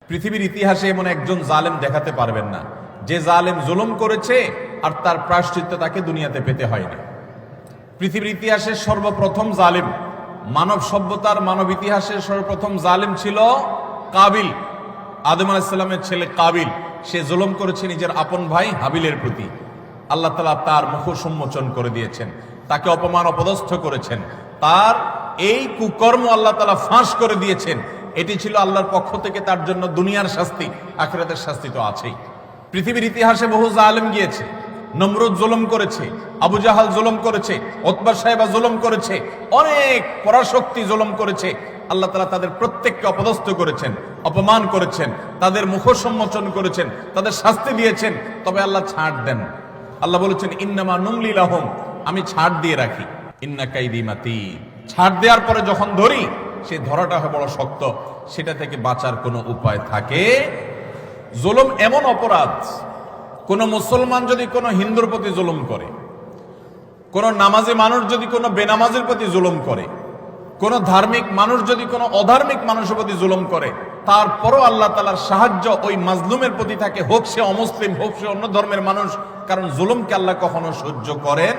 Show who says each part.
Speaker 1: পৃথিবীর ইতিহাসে এমন একজন জালেম দেখাতে পারবেন না যে জালেম জুলুম করেছে আর তার প্রায়শ্চিত্ত তাকে দুনিয়াতে পেতে হয়নি। পৃথিবীর ইতিহাসের সর্বপ্রথম জালেম, মানব সভ্যতার মানব ইতিহাসের সর্বপ্রথম জালেম ছিল কাবিল। আদম আলাইহিস সালামের ছেলে কাবিল, সে জুলুম করেছে নিজের আপন ভাই হাবিলের প্রতি। আল্লাহ তাআলা তার মুখ উন্মোচন করে দিয়েছেন, তাকে অপমান অপদস্থ করেছেন, তার এই কুকর্ম আল্লাহ তাআলা ফাঁস করে দিয়েছেন। এটি ছিল আল্লাহর পক্ষ থেকে তার জন্য দুনিয়ার শাস্তি, আখিরাতের শাস্তি তো আছেই। পৃথিবীর ইতিহাসে বহু জালেম গিয়েছে, নমরুদ জুলুম করেছে, আবু জাহাল জুলুম করেছে, উতবা সাহেবা জুলুম করেছে, অনেক পরাশক্তি জুলুম করেছে। আল্লাহ তাআলা তাদের প্রত্যেককে অপদস্থ করেছেন, অপমান করেছেন, তাদের মুখ সম্মোচন করেছেন, তাদের শাস্তি দিয়েছেন। তবে আল্লাহ ছাড় দেন। আল্লাহ বলেছেন ইন্নামা নুমলি লাহুম, আমি ছাড় দিয়ে রাখি। ইন্না কাইদি মাতিন, ছাড় দেওয়ার পরে যখন ধরি সে ধরাটা হয় বড় শক্ত, সেটা থেকে বাঁচার কোনো উপায় থাকে। জুলুম এমন অপরাধ, কোন মুসলমান যদি কোনো হিন্দুর প্রতি জুলুম করে, কোন নামাজি মানুষ যদি কোনো বেনামাজির প্রতি জুলুম করে, কোন ধার্মিক মানুষ যদি কোনো অধার্মিক মানুষের প্রতি জুলুম করে, তারপরও আল্লাহ তাআলার সাহায্য ওই মাজলুমের প্রতি থাকে, হোক সে অমুসলিম, হোক সে অন্য ধর্মের মানুষ। কারণ জুলুমকে আল্লাহ কখনো সহ্য করেন